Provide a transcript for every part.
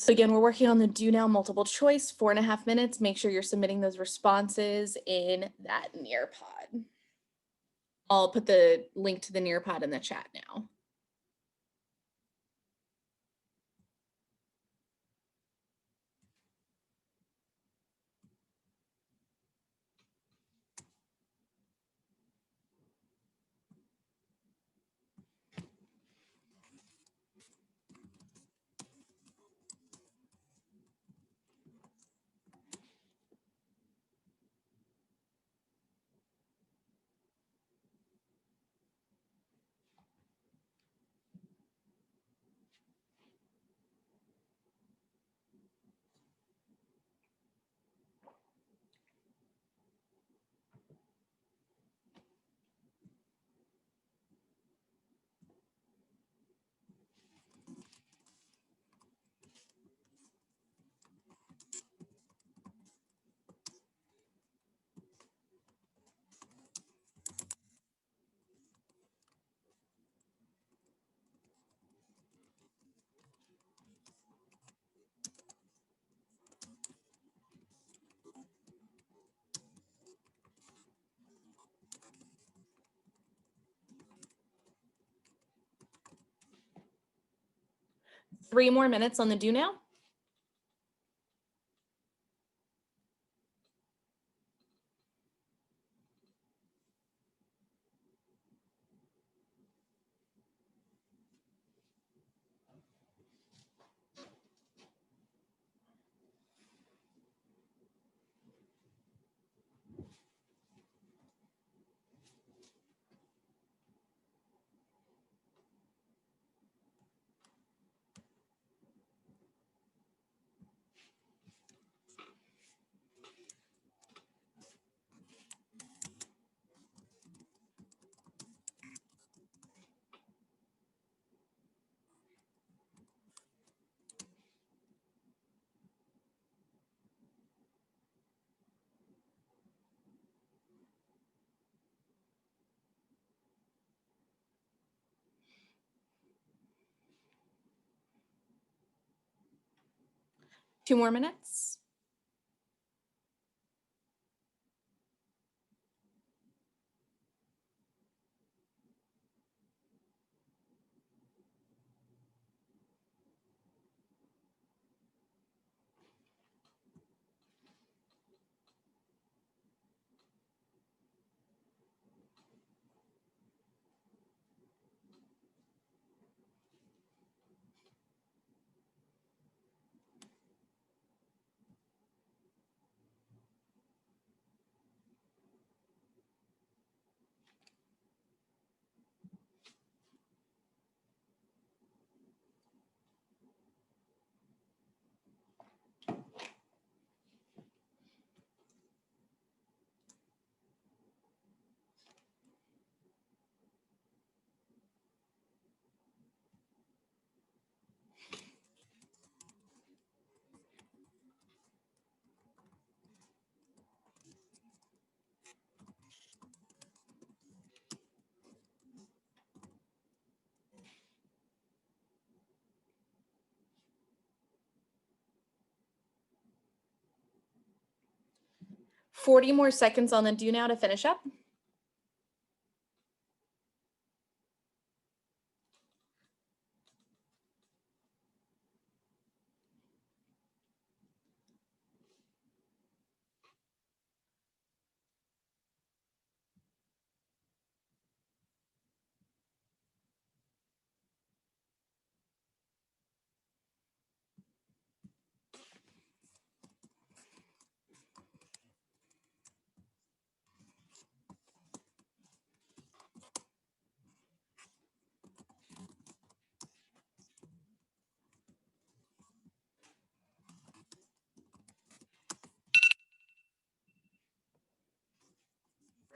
So again, we're working on the do now multiple choice, 4.5 minutes. Make sure you're submitting those responses in that Nearpod. I'll put the link to the Nearpod in the chat now. Three more minutes on the do now. Two more minutes. Forty more seconds on the do now to finish up.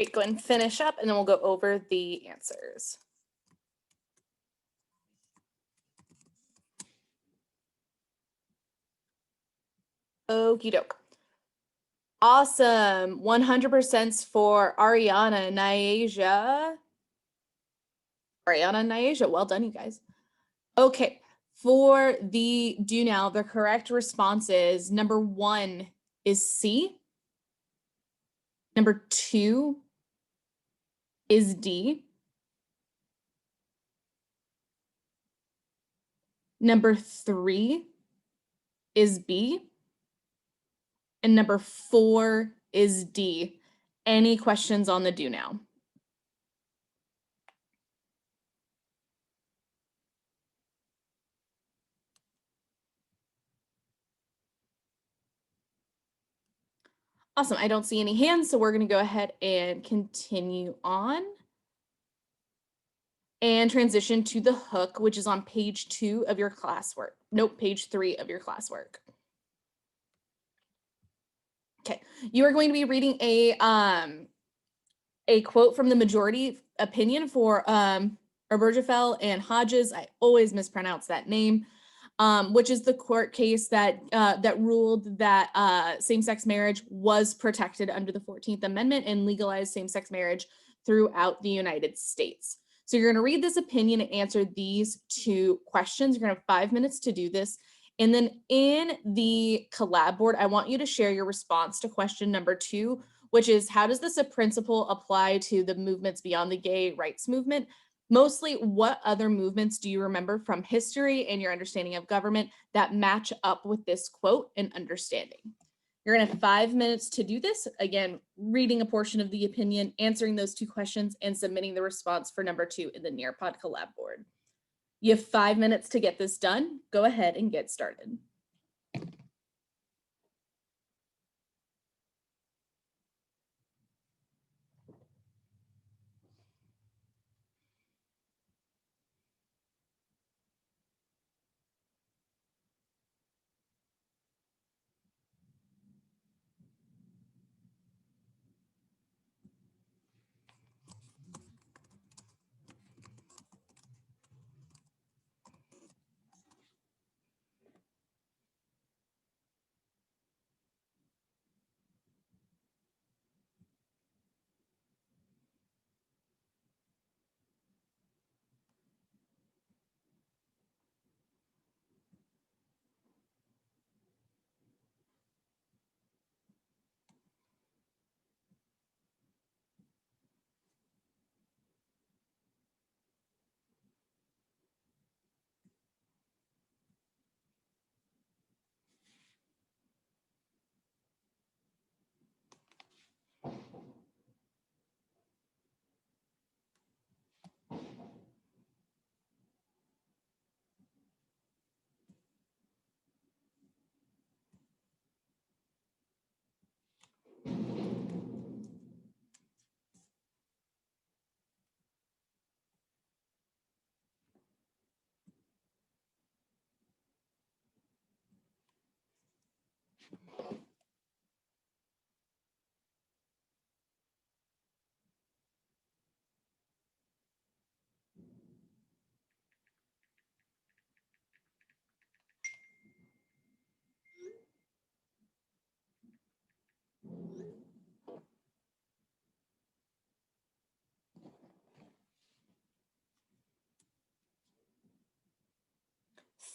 Great, go ahead and finish up and then we'll go over the answers. Okie doke. Awesome. 100% for Ariana Nyasia. Ariana Nyasia, well done, you guys. Okay, For the do now, the correct response is number 1 is C. Number 2 is D. Number 3 is B. And number 4 is D. Any questions on the do now? Awesome. I don't see any hands, so we're going to go ahead and continue on and transition to the hook, which is on page 2 of your classwork. Nope, page 3 of your classwork. Okay, you are going to be reading a quote from the majority opinion for Obergefell and Hodges. I always mispronounce that name. Which is the court case that ruled that same-sex marriage was protected under the 14th Amendment and legalized same-sex marriage throughout the United States. So you're going to read this opinion and answer these 2 questions. You're going to have 5 minutes to do this. And then in the collab board, I want you to share your response to question number 2, which is, how does this principle apply to the movements beyond the gay rights movement? Mostly, what other movements do you remember from history and your understanding of government that match up with this quote and understanding? You're going to have 5 minutes to do this. Again, reading a portion of the opinion, answering those 2 questions, and submitting the response for number 2 in the Nearpod collab board. You have 5 minutes to get this done. Go ahead and get started.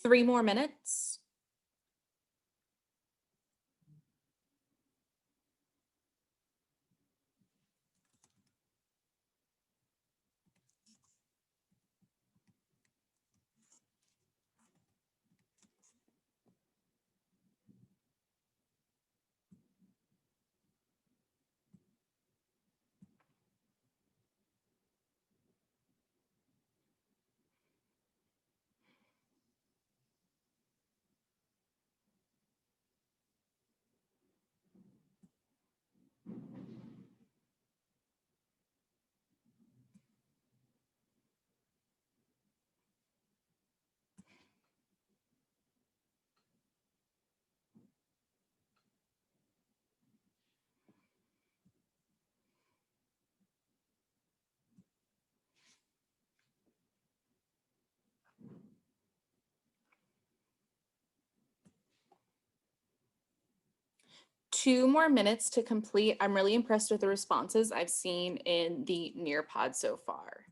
Three more minutes. Two more minutes to complete. I'm really impressed with the responses I've seen in the Nearpod so far.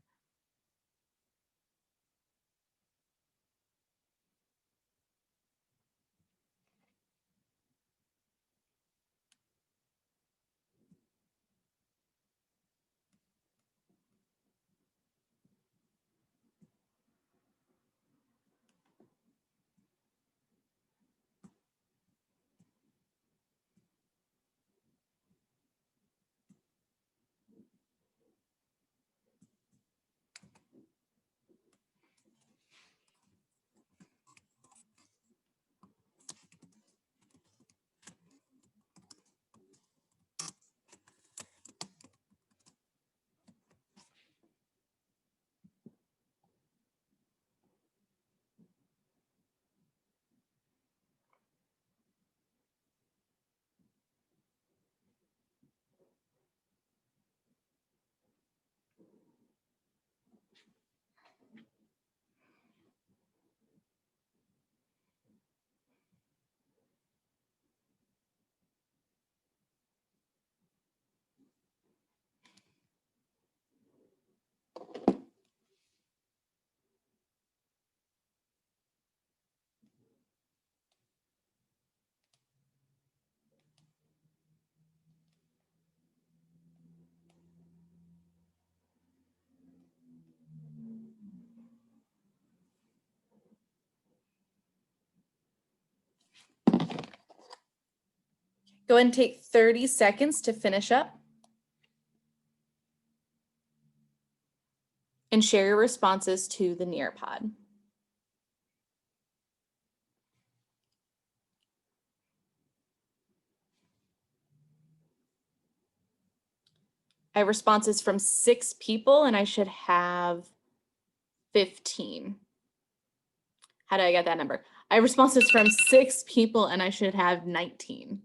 Go ahead and take 30 seconds to finish up. And share your responses to the Nearpod. I have responses from 6 people and I should have 15. How did I get that number? I have responses from 6 people and I should have 19.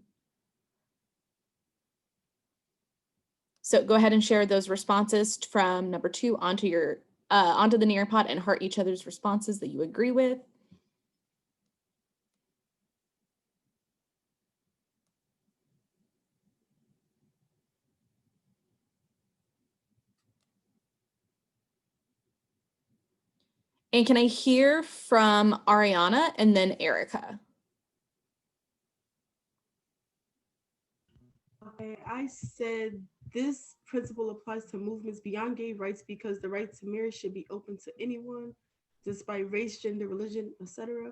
So go ahead and share those responses from number 2 onto the Nearpod and heart each other's responses that you agree with. And can I hear from Ariana and then Erica? Okay, I said this principle applies to movements beyond gay rights because the right to marriage should be open to anyone, despite race, gender, religion, etc.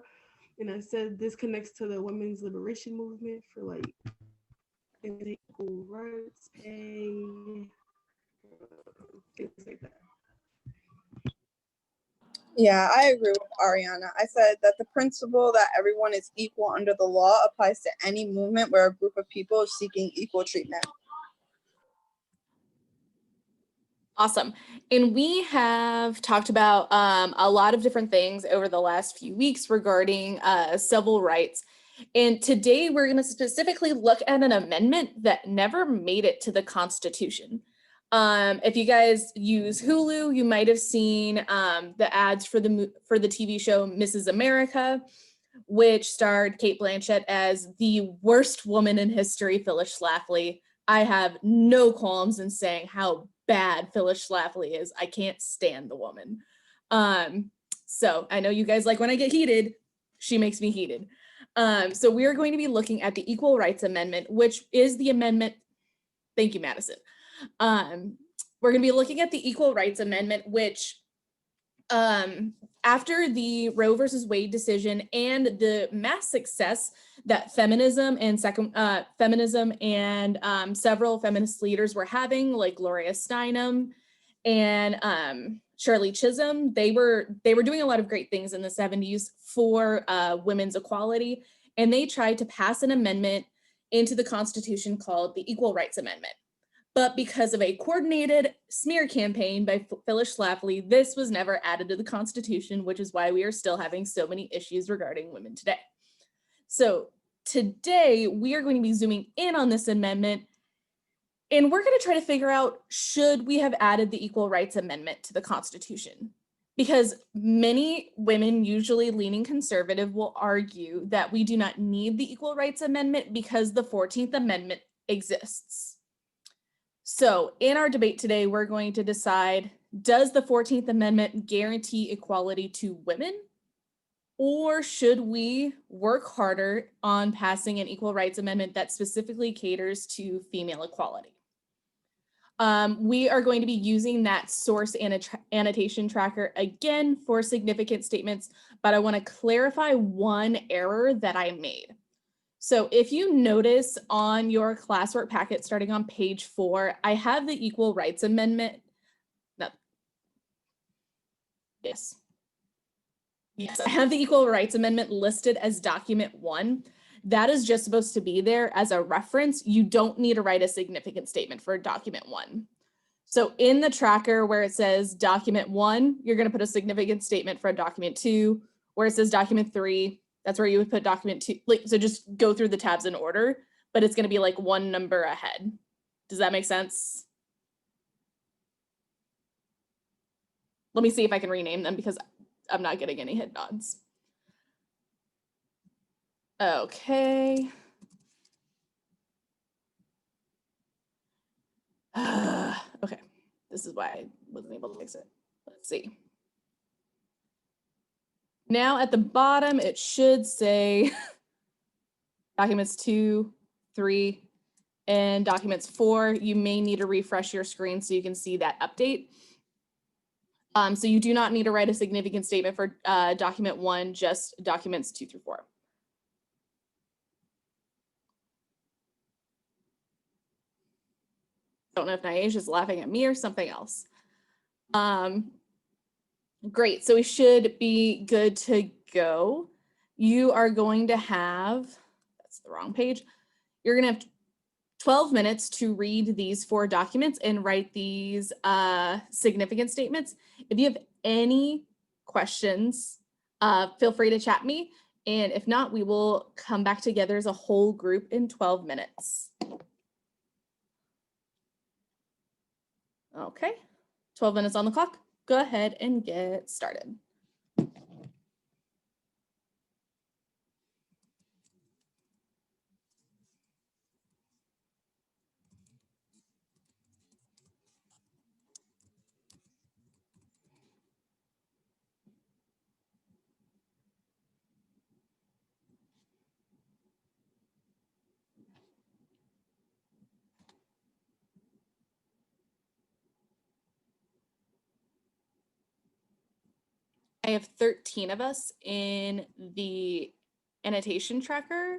And I said this connects to the women's liberation movement for like equal rights, pay, things like that. Yeah, I agree with Ariana. I said that the principle that everyone is equal under the law applies to any movement where a group of people is seeking equal treatment. Awesome. And we have talked about a lot of different things over the last few weeks regarding civil rights. And today we're going to specifically look at an amendment that never made it to the Constitution. If you guys use Hulu, you might have seen the ads for the TV show Mrs. America, which starred Cate Blanchett as the worst woman in history, Phyllis Schlafly. I have no qualms in saying how bad Phyllis Schlafly is. I can't stand the woman. So I know you guys like when I get heated. She makes me heated. So we are going to be looking at the Equal Rights Amendment, which is the amendment. Thank you, Madison. We're going to be looking at the Equal Rights Amendment, which after the Roe versus Wade decision and the mass success that feminism and several feminist leaders were having, like Gloria Steinem and Shirley Chisholm, they were doing a lot of great things in the 70s for women's equality, and they tried to pass an amendment into the Constitution called the Equal Rights Amendment. But because of a coordinated smear campaign by Phyllis Schlafly, this was never added to the Constitution, which is why we are still having so many issues regarding women today. So today, we are going to be zooming in on this amendment, and we're going to try to figure out, should we have added the Equal Rights Amendment to the Constitution? Because many women, usually leaning conservative, will argue that we do not need the Equal Rights Amendment because the 14th Amendment exists. So in our debate today, we're going to decide, does the 14th Amendment guarantee equality to women? Or should we work harder on passing an Equal Rights Amendment that specifically caters to female equality? We are going to be using that source annotation tracker again for significant statements, but I want to clarify one error that I made. So if you notice on your classwork packet starting on page 4, I have the Equal Rights Amendment. No. Yes. Yes, I have the Equal Rights Amendment listed as document 1. That is just supposed to be there as a reference. You don't need to write a significant statement for document 1. So in the tracker where it says document 1, you're going to put a significant statement for document 2. Where it says document 3, that's where you would put document 2. Like, so just go through the tabs in order, but it's going to be like one number ahead. Does that make sense? Let me see if I can rename them because I'm not getting any head nods. Okay. Okay, this is why I wasn't able to fix it. Let's see. Now at the bottom, it should say documents 2, 3, and documents 4. You may need to refresh your screen so you can see that update. So you do not need to write a significant statement for document 1, just documents 2 through 4. Don't know if Niash is laughing at me or something else. Great, so we should be good to go. You are going to have, that's the wrong page. You're gonna have 12 minutes to read these 4 documents and write these significant statements. If you have any questions, feel free to chat me. And if not, we will come back together as a whole group in 12 minutes. Okay, 12 minutes on the clock. Go ahead and get started. I have 13 of us in the annotation tracker.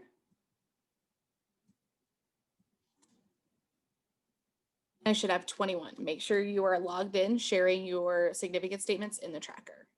I should have 21. Make sure you are logged in, sharing your significant statements in the tracker.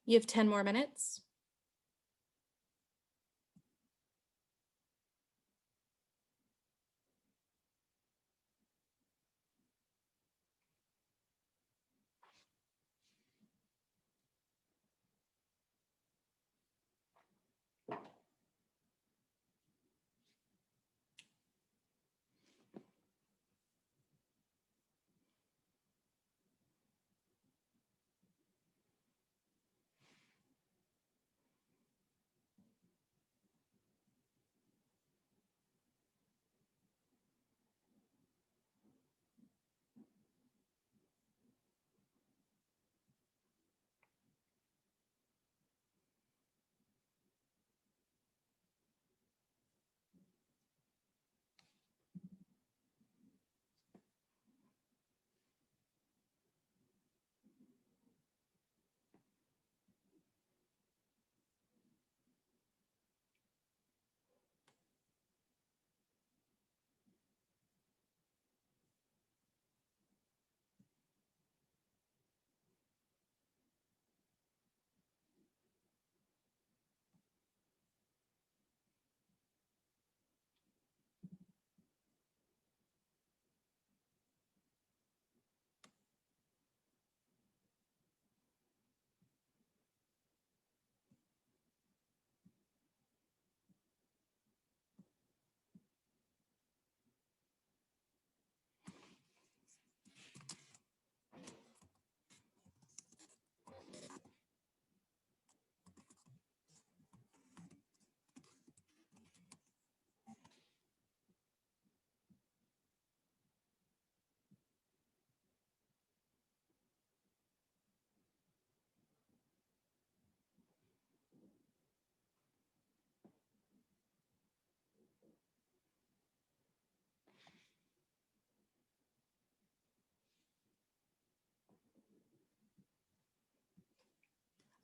You have 10 more minutes.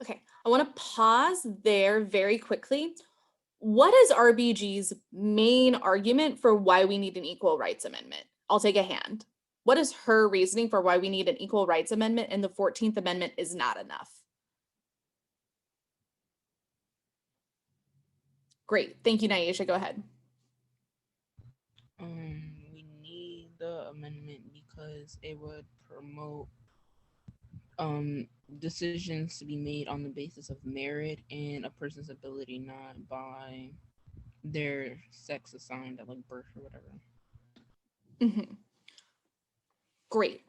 Okay, I want to pause there very quickly. What is RBG's main argument for why we need an equal rights amendment? I'll take a hand. What is her reasoning for why we need an equal rights amendment and the 14th Amendment is not enough? Great. Thank you, Naisha. Go ahead. We need the amendment because it would promote decisions to be made on the basis of merit and a person's ability, not by their sex assigned at like birth or whatever. Mm-hmm. Great.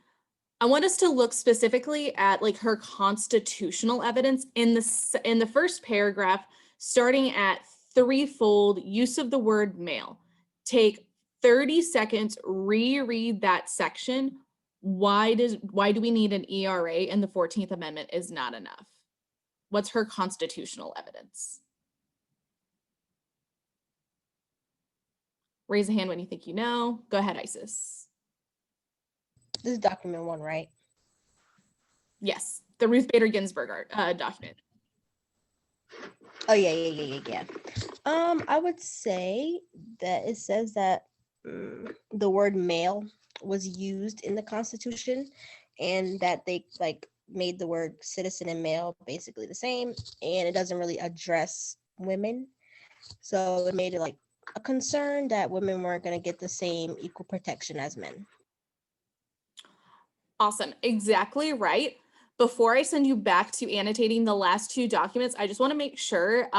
I want us to look specifically at like her constitutional evidence in the first paragraph, starting at threefold use of the word male. Take 30 seconds, reread that section. Why do we need an ERA and the 14th Amendment is not enough? What's her constitutional evidence? Raise a hand when you think you know. Go ahead, Isis. This is document 1, right? Yes, the Ruth Bader Ginsburg document. Oh yeah. I would say that it says that the word male was used in the Constitution, and that they like made the word citizen and male basically the same, and it doesn't really address women. So it made it like a concern that women weren't going to get the same equal protection as men. Awesome. Exactly right. Before I send you back to annotating the last two documents, I just want to make sure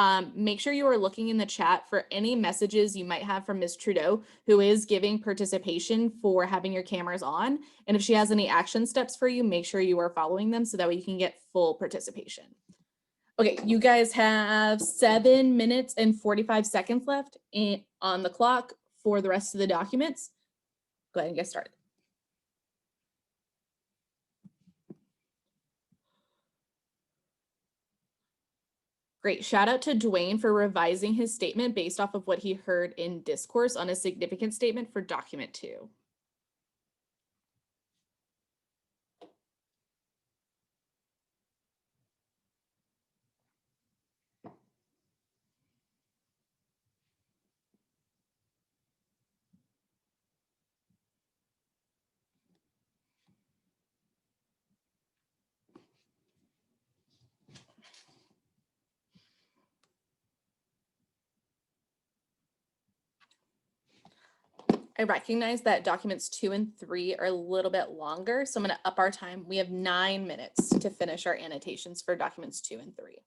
you are looking in the chat for any messages you might have from Ms. Trudeau, who is giving participation for having your cameras on. And if she has any action steps for you, make sure you are following them so that way you can get full participation. Okay, you guys have 7 minutes and 45 seconds left on the clock for the rest of the documents. Go ahead and get started. Great. Shout out to Dwayne for revising his statement based off of what he heard in discourse on a significant statement for document 2. I recognize that documents 2 and 3 are a little bit longer, so I'm going to up our time. We have 9 minutes to finish our annotations for documents 2 and 3.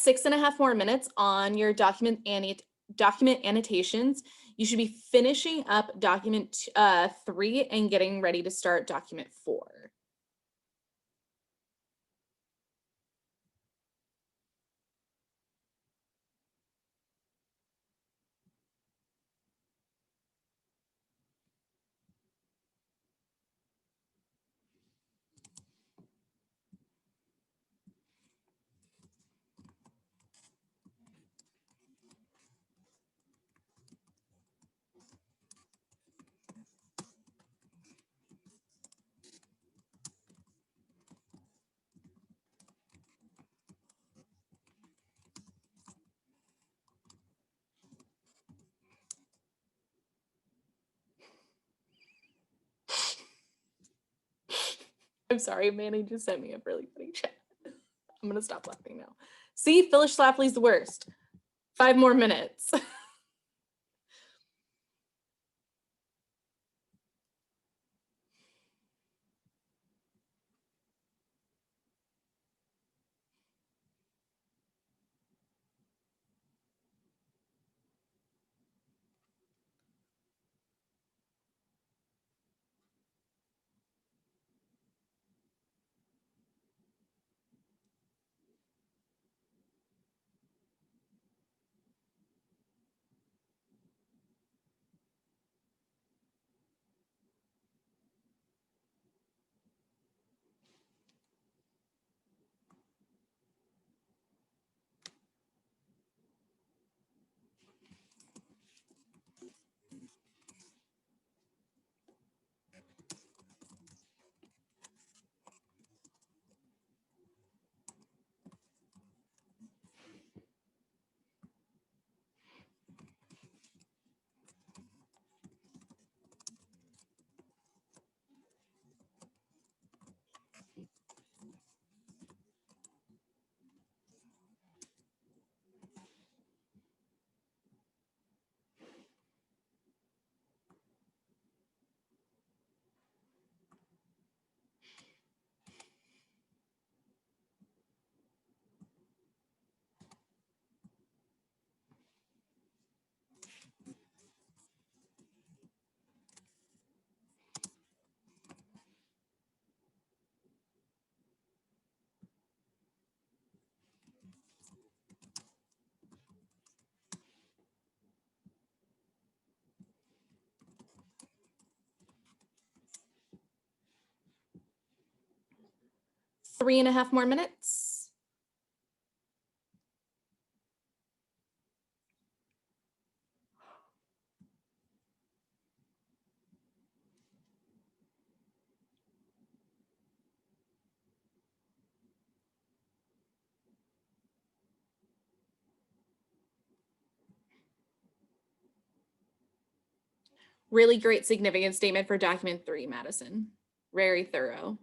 6.5 more minutes on your document annotations. You should be finishing up document 3 and getting ready to start document 4. I'm sorry, Manny just sent me a really funny chat. I'm gonna stop laughing now. See, Phyllis Schlafly's the worst. 5 more minutes. Three and a half more minutes. Really great significant statement for document 3, Madison. Very thorough.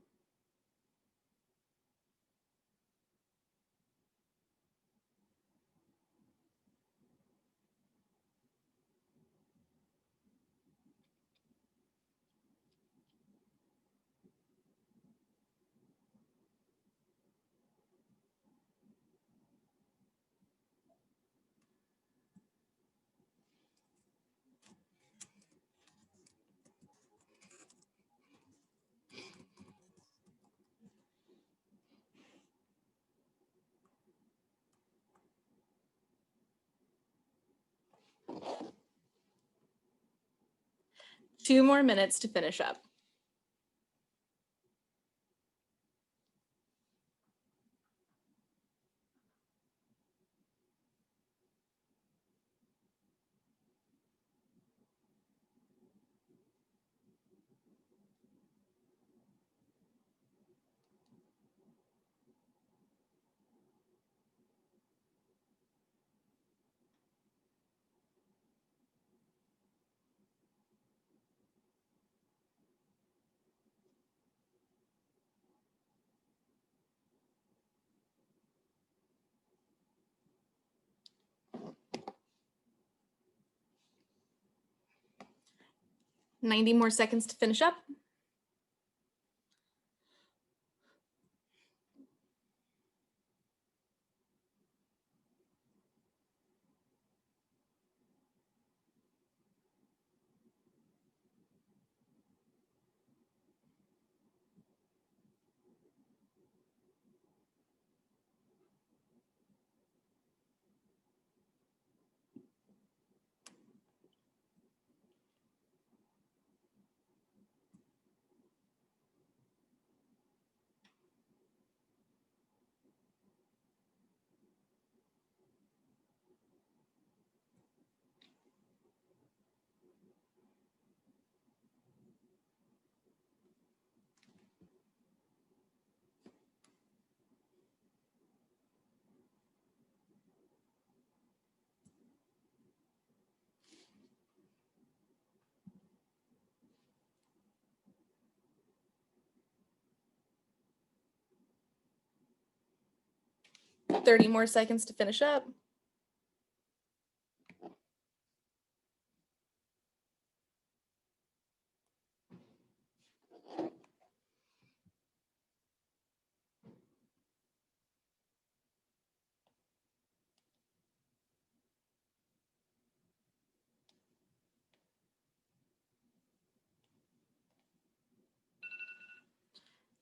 Two more minutes to finish up. Ninety more seconds to finish up. 30 more seconds to finish up.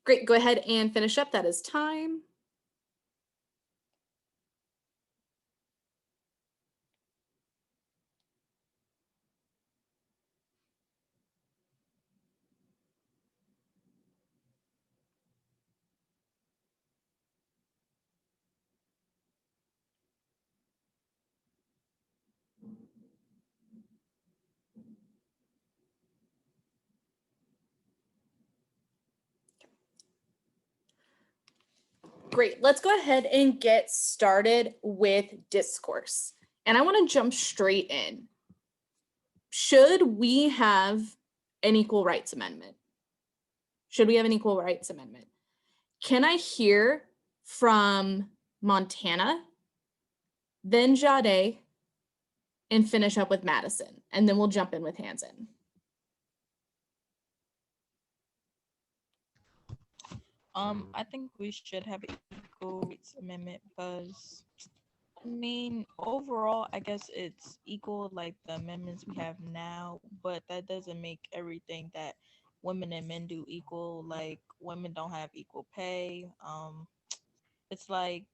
Great, go ahead and finish up. That is time. Great, let's go ahead and get started with discourse. And I want to jump straight in. Should we have an equal rights amendment? Should we have an equal rights amendment? Can I hear from Montana, then Jade, and finish up with Madison? And then we'll jump in with Hansen. I think we should have an equal rights amendment because, I mean, overall, I guess it's equal like the amendments we have now, but that doesn't make everything that women and men do equal. Like women don't have equal pay. It's like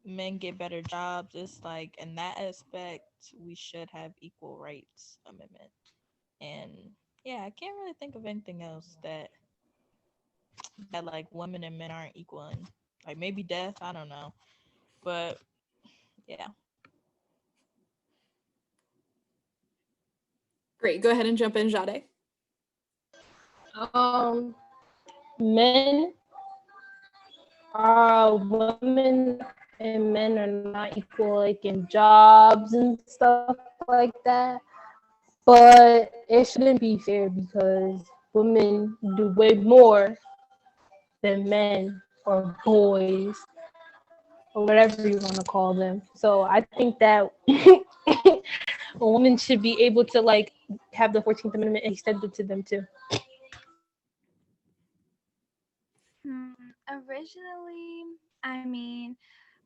men get better jobs. It's like in that aspect, we should have equal rights amendment. And yeah, I can't really think of anything else that like women and men aren't equal in. Like maybe death, I don't know. But yeah. Great, go ahead and jump in, Jade. Men women and men are not equal like in jobs and stuff like that. But it shouldn't be fair because women do way more than men or boys or whatever you want to call them. So I think that a woman should be able to like have the 14th Amendment extended to them too. Originally, I mean,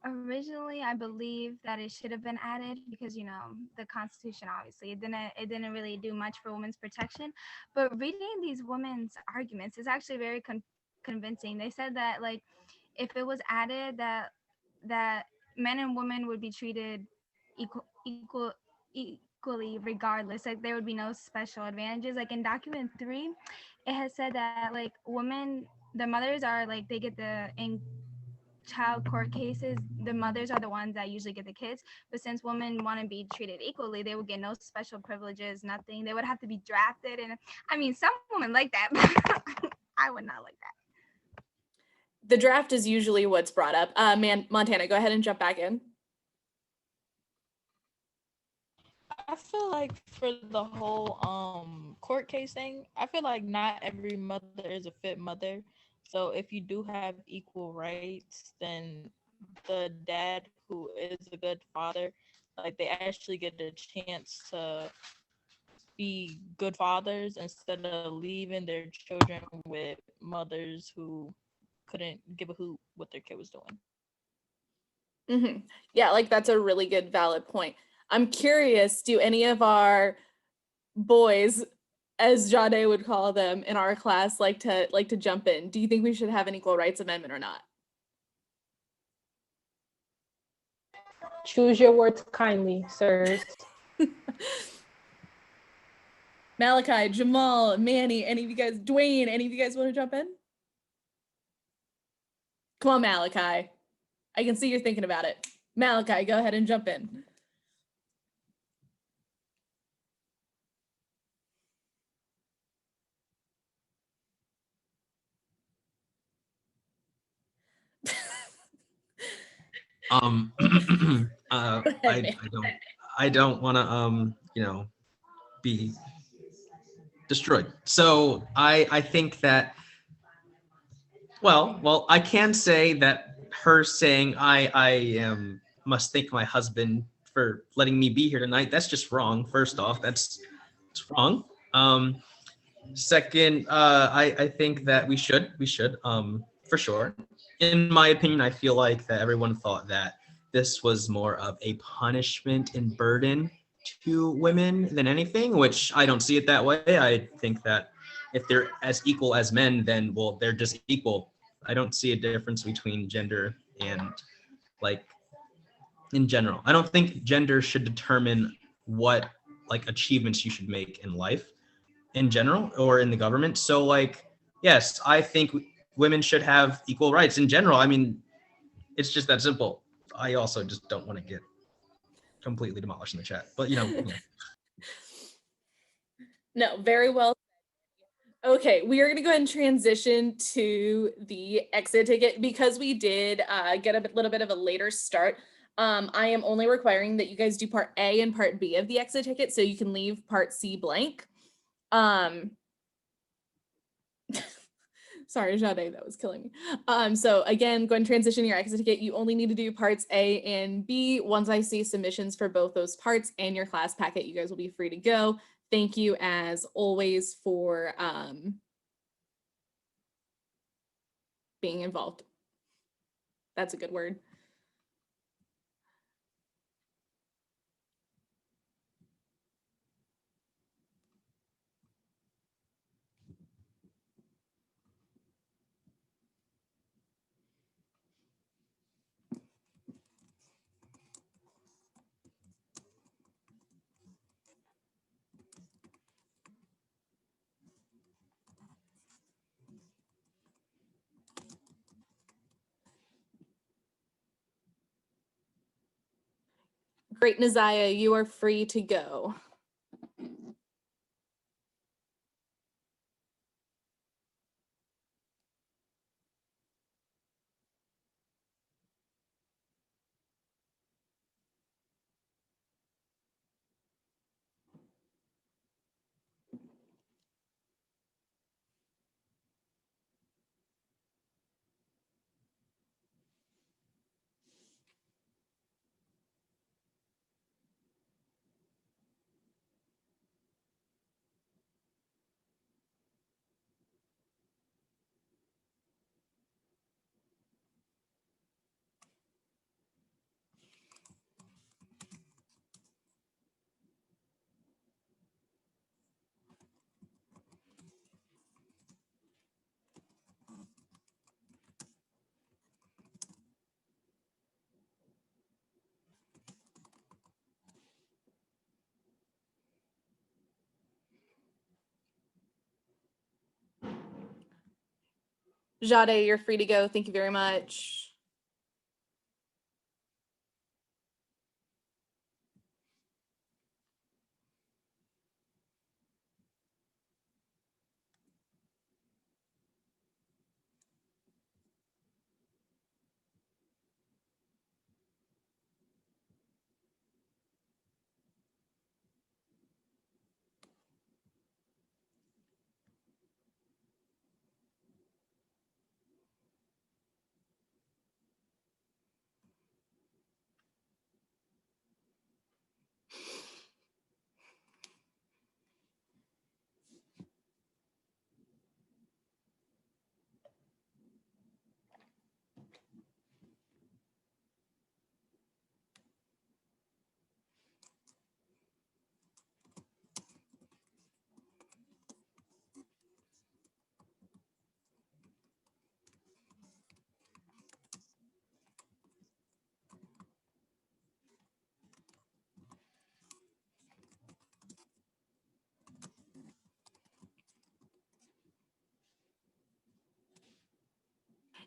originally I believe that it should have been added because the Constitution obviously it didn't really do much for women's protection. But reading these women's arguments is actually very convincing. They said that like if it was added that men and women would be treated equally regardless, like there would be no special advantages. Like in document 3 it has said that like women, the mothers are like they get in child court cases, the mothers are the ones that usually get the kids. But since women want to be treated equally, they would get no special privileges, nothing. They would have to be drafted. And I mean, some women like that, but I would not like that. The draft is usually what's brought up. Montana, go ahead and jump back in. I feel like for the whole court case thing, I feel like not every mother is a fit mother. So if you do have equal rights, then the dad who is a good father, like they actually get a chance to be good fathers instead of leaving their children with mothers who couldn't give a hoot what their kid was doing. Mm-hmm. Yeah, like that's a really good, valid point. I'm curious, do any of our boys, as Jade would call them in our class, like to jump in? Do you think we should have an equal rights amendment or not? Choose your words kindly, sirs. Malachi, Jamal, Manny, any of you guys, Dwayne, any of you guys want to jump in? Come on, Malachi. I can see you're thinking about it. Malachi, go ahead and jump in. I don't want to be destroyed. So I think that well I can say that her saying I am must thank my husband for letting me be here tonight. That's just wrong. First off, it's wrong. Second, I think that we should for sure. In my opinion, I feel like that everyone thought that this was more of a punishment and burden to women than anything, which I don't see it that way. I think that if they're as equal as men, then well, they're just equal. I don't see a difference between gender and like in general. I don't think gender should determine what like achievements you should make in life in general or in the government. So like, yes, I think women should have equal rights in general. I mean, it's just that simple. I also just don't want to get completely demolished in the chat, but yeah. No, very well. Okay, we are going to go ahead and transition to the exit ticket because we did get a little bit of a later start. I am only requiring that you guys do part A and part B of the exit ticket, so you can leave part C blank. Sorry, Jade, that was killing me. So again, go and transition your exit ticket. You only need to do parts A and B. Once I see submissions for both those parts and your class packet, you guys will be free to go. Thank you as always for being involved. That's a good word. Great, Naziah, you are free to go. Jade, you're free to go. Thank you very much.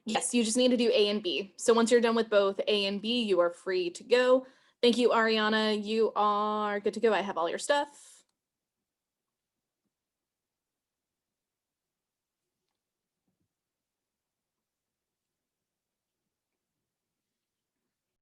Yes, you just need to do A and B. So once you're done with both A and B, you are free to go. Thank you, Ariana. You are good to go. I have all your stuff.